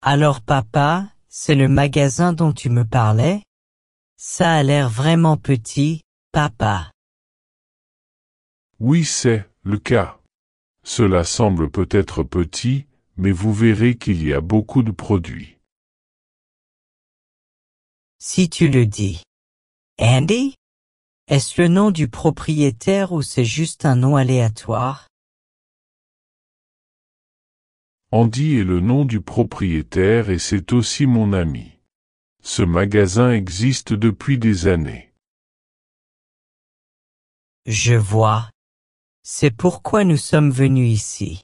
Alors papa, c'est le magasin dont tu me parlais? Ça a l'air vraiment petit, papa. Oui, c'est le cas. Cela semble peut-être petit, mais vous verrez qu'il y a beaucoup de produits. Si tu le dis. Andy? Est-ce le nom du propriétaire ou c'est juste un nom aléatoire? Andy est le nom du propriétaire et c'est aussi mon ami. Ce magasin existe depuis des années. Je vois. C'est pourquoi nous sommes venus ici.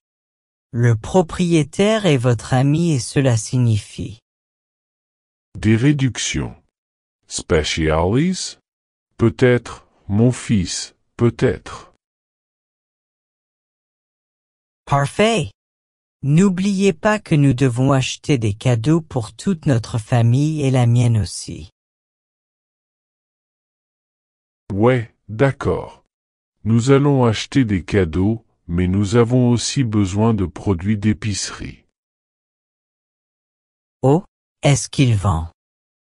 Le propriétaire est votre ami et cela signifie. Des réductions. Specials? Peut-être, mon fils, peut-être. Parfait. N'oubliez pas que nous devons acheter des cadeaux pour toute notre famille et la mienne aussi. Ouais, d'accord. Nous allons acheter des cadeaux, mais nous avons aussi besoin de produits d'épicerie. Oh, est-ce qu'il vend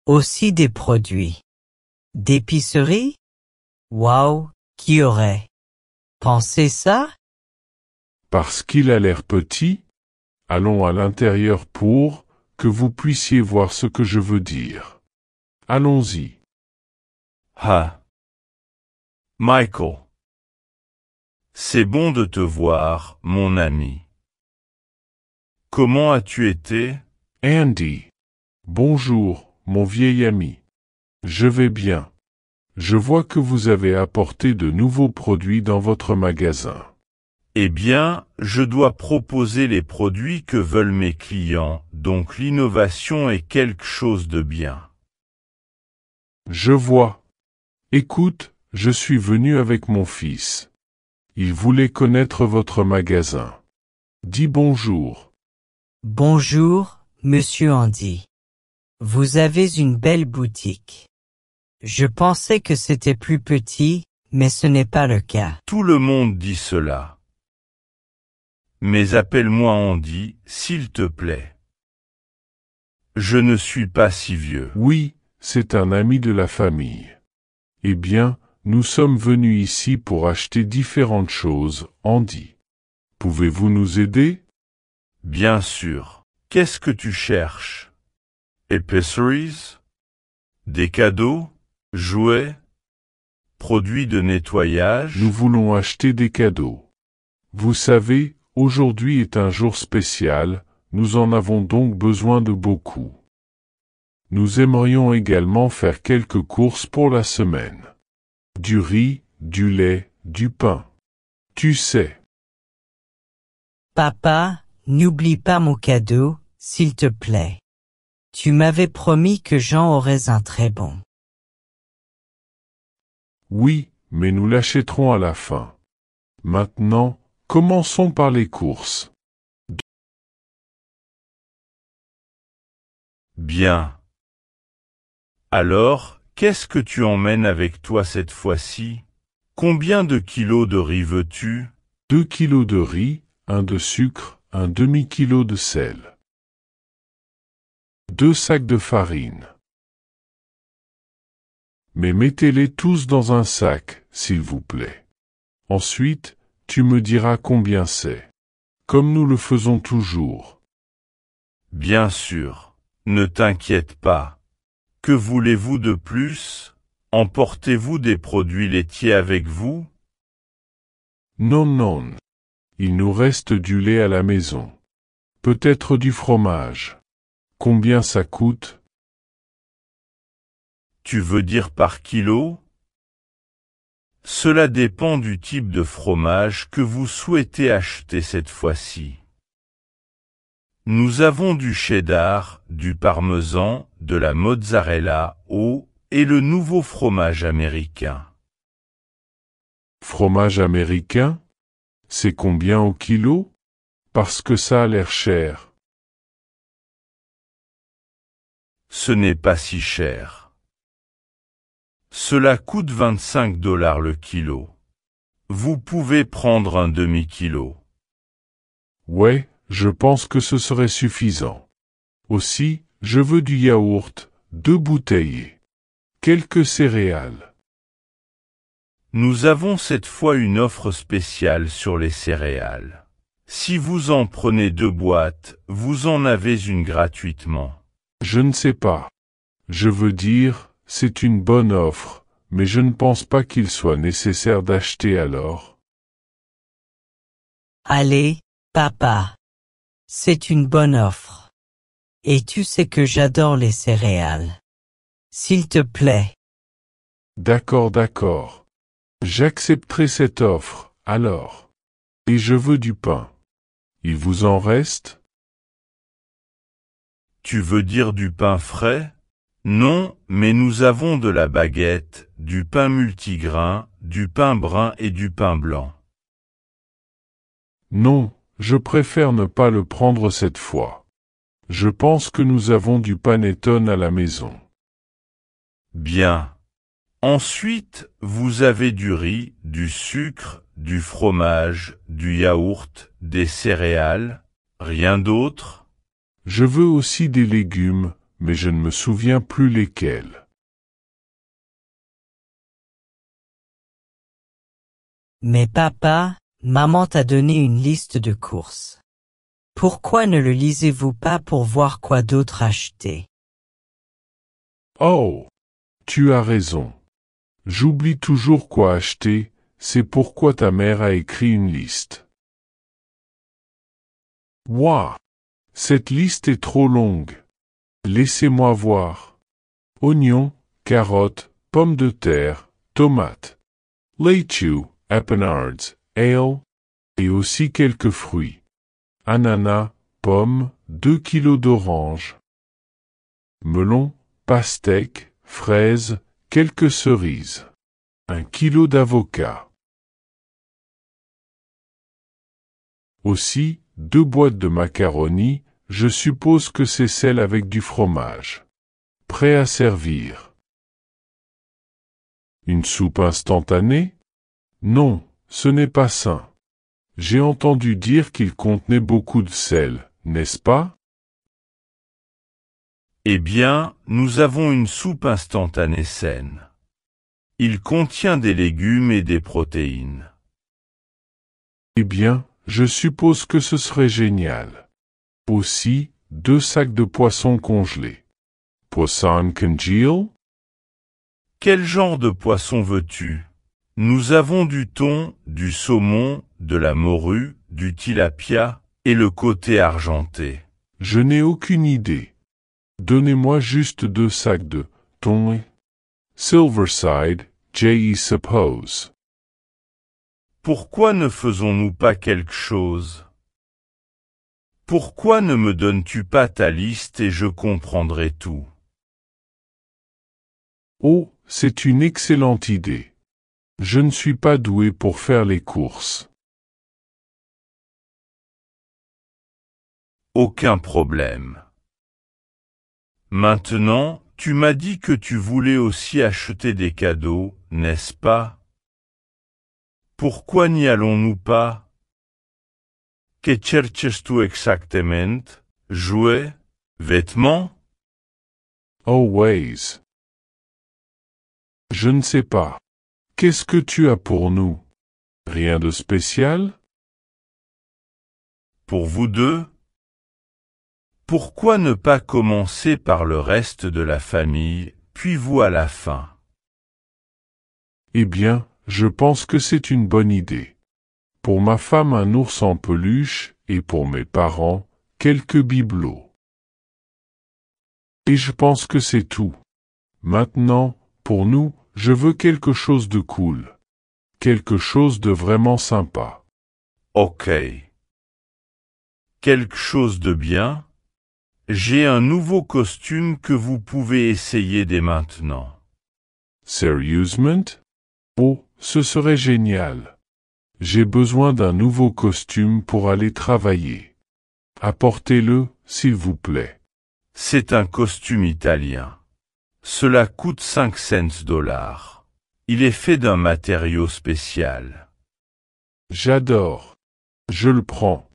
aussi des produits d'épicerie? Waouh, qui aurait pensé ça? Parce qu'il a l'air petit, allons à l'intérieur pour que vous puissiez voir ce que je veux dire. Allons-y. Ah. Michael. C'est bon de te voir, mon ami. Comment as-tu été? Andy. Bonjour, mon vieil ami. Je vais bien. Je vois que vous avez apporté de nouveaux produits dans votre magasin. Eh bien, je dois proposer les produits que veulent mes clients, donc l'innovation est quelque chose de bien. Je vois. Écoute, je suis venu avec mon fils. Il voulait connaître votre magasin. Dis bonjour. Bonjour, monsieur Andy. Vous avez une belle boutique. Je pensais que c'était plus petit, mais ce n'est pas le cas. Tout le monde dit cela. Mais appelle-moi Andy, s'il te plaît. Je ne suis pas si vieux. Oui, c'est un ami de la famille. Eh bien, nous sommes venus ici pour acheter différentes choses, Andy. Pouvez-vous nous aider? Bien sûr. Qu'est-ce que tu cherches? Épiceries? Des cadeaux? Jouets? Produits de nettoyage? Nous voulons acheter des cadeaux. Vous savez, aujourd'hui est un jour spécial, nous en avons donc besoin de beaucoup. Nous aimerions également faire quelques courses pour la semaine. Du riz, du lait, du pain. Tu sais. Papa, n'oublie pas mon cadeau, s'il te plaît. Tu m'avais promis que Jean aurait un très bon. Oui, mais nous l'achèterons à la fin. Maintenant, commençons par les courses. Bien. Alors, qu'est-ce que tu emmènes avec toi cette fois-ci? Combien de kilos de riz veux-tu? 2 kilos de riz, 1 de sucre, un demi-kilo de sel. 2 sacs de farine. Mais mettez-les tous dans un sac, s'il vous plaît. Ensuite, tu me diras combien c'est. Comme nous le faisons toujours. Bien sûr. Ne t'inquiète pas. Que voulez-vous de plus? Emportez-vous des produits laitiers avec vous? Non, non. Il nous reste du lait à la maison. Peut-être du fromage. Combien ça coûte? Tu veux dire par kilo? Cela dépend du type de fromage que vous souhaitez acheter cette fois-ci. Nous avons du cheddar, du parmesan, de la mozzarella et le nouveau fromage américain. Fromage américain? C'est combien au kilo? Parce que ça a l'air cher. Ce n'est pas si cher. Cela coûte 25 $ le kilo. Vous pouvez prendre un demi-kilo. Ouais, je pense que ce serait suffisant. Aussi, je veux du yaourt, 2 bouteilles. Quelques céréales. Nous avons cette fois une offre spéciale sur les céréales. Si vous en prenez 2 boîtes, vous en avez une gratuitement. Je ne sais pas. Je veux dire, c'est une bonne offre, mais je ne pense pas qu'il soit nécessaire d'acheter alors. Allez, papa. C'est une bonne offre. Et tu sais que j'adore les céréales. S'il te plaît. D'accord, d'accord. J'accepterai cette offre, alors. Et je veux du pain. Il vous en reste? Tu veux dire du pain frais? Non, mais nous avons de la baguette, du pain multigrain, du pain brun et du pain blanc. Non, je préfère ne pas le prendre cette fois. Je pense que nous avons du panettone à la maison. Bien. Ensuite, vous avez du riz, du sucre, du fromage, du yaourt, des céréales, rien d'autre? Je veux aussi des légumes, mais je ne me souviens plus lesquels. Mais papa, maman t'a donné une liste de courses. Pourquoi ne le lisez-vous pas pour voir quoi d'autre acheter? Oh! Tu as raison. J'oublie toujours quoi acheter, c'est pourquoi ta mère a écrit une liste. Ouah! Cette liste est trop longue. Laissez-moi voir. Oignons, carottes, pommes de terre, tomates, laitue, épinards, ale, et aussi quelques fruits. Ananas, pommes, 2 kilos d'oranges. Melons, pastèques, fraises, quelques cerises. 1 kilo d'avocats. Aussi, 2 boîtes de macaroni, je suppose que c'est celle avec du fromage. Prêt à servir. Une soupe instantanée? Non, ce n'est pas sain. J'ai entendu dire qu'il contenait beaucoup de sel, n'est-ce pas? Eh bien, nous avons une soupe instantanée saine. Il contient des légumes et des protéines. Eh bien, je suppose que ce serait génial. Aussi, 2 sacs de poissons congelés. Poisson congeal? Quel genre de poisson veux-tu? Nous avons du thon, du saumon, de la morue, du tilapia et le côté argenté. Je n'ai aucune idée. Donnez-moi juste 2 sacs de thon. Silverside, J.E. suppose. Pourquoi ne faisons-nous pas quelque chose? Pourquoi ne me donnes-tu pas ta liste et je comprendrai tout? Oh, c'est une excellente idée. Je ne suis pas doué pour faire les courses. Aucun problème. Maintenant, tu m'as dit que tu voulais aussi acheter des cadeaux, n'est-ce pas? Pourquoi n'y allons-nous pas? Que cherches-tu exactement? Jouets? Vêtements? Always. Je ne sais pas. Qu'est-ce que tu as pour nous? Rien de spécial? Pour vous deux? Pourquoi ne pas commencer par le reste de la famille, puis vous à la fin? Eh bien, je pense que c'est une bonne idée. Pour ma femme un ours en peluche, et pour mes parents, quelques bibelots. Et je pense que c'est tout. Maintenant, pour nous, je veux quelque chose de cool. Quelque chose de vraiment sympa. Ok. Quelque chose de bien? J'ai un nouveau costume que vous pouvez essayer dès maintenant. Sérieusement? Oh, ce serait génial. J'ai besoin d'un nouveau costume pour aller travailler. Apportez-le, s'il vous plaît. C'est un costume italien. Cela coûte 5 $. Il est fait d'un matériau spécial. J'adore. Je le prends.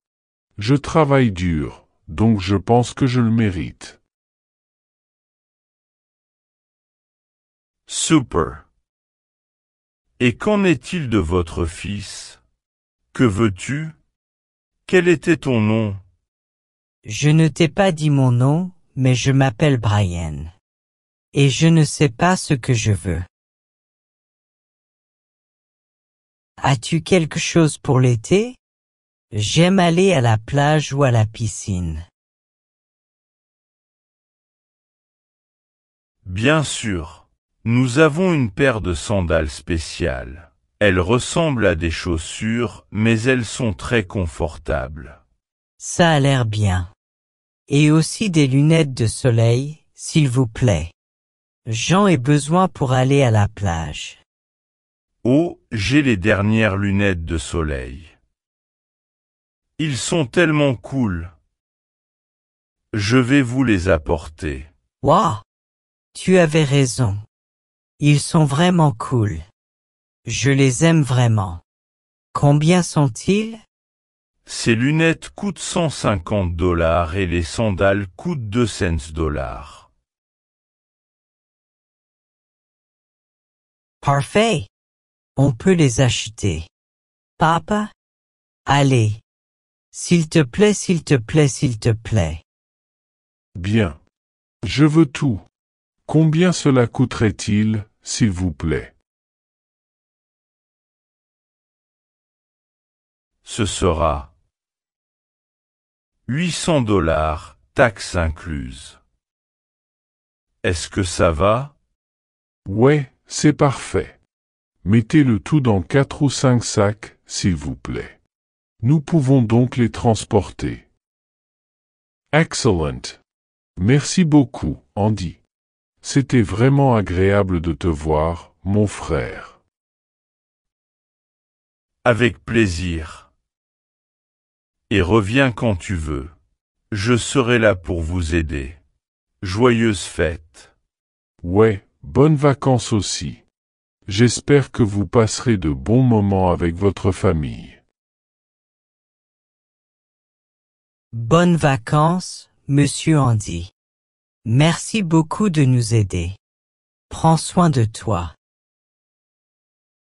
Je travaille dur, donc je pense que je le mérite. Super. Et qu'en est-il de votre fils? Que veux-tu? Quel était ton nom? Je ne t'ai pas dit mon nom, mais je m'appelle Brian. Et je ne sais pas ce que je veux. As-tu quelque chose pour l'été? J'aime aller à la plage ou à la piscine. Bien sûr. Nous avons une paire de sandales spéciales. Elles ressemblent à des chaussures, mais elles sont très confortables. Ça a l'air bien. Et aussi des lunettes de soleil, s'il vous plaît. J'en ai besoin pour aller à la plage. Oh, j'ai les dernières lunettes de soleil. Ils sont tellement cool. Je vais vous les apporter. Waouh! Tu avais raison. Ils sont vraiment cool. Je les aime vraiment. Combien sont-ils? Ces lunettes coûtent $150 et les sandales coûtent 2 cents. Parfait. On peut les acheter. Papa? Allez. S'il te plaît, s'il te plaît, s'il te plaît. Bien. Je veux tout. Combien cela coûterait-il, s'il vous plaît? Ce sera $800, taxes incluses. Est-ce que ça va? Ouais, c'est parfait. Mettez le tout dans 4 ou 5 sacs, s'il vous plaît. Nous pouvons donc les transporter. Excellent. Merci beaucoup, Andy. C'était vraiment agréable de te voir, mon frère. Avec plaisir. Et reviens quand tu veux. Je serai là pour vous aider. Joyeuses fêtes. Ouais, bonnes vacances aussi. J'espère que vous passerez de bons moments avec votre famille. Bonnes vacances, Monsieur Andy. Merci beaucoup de nous aider. Prends soin de toi.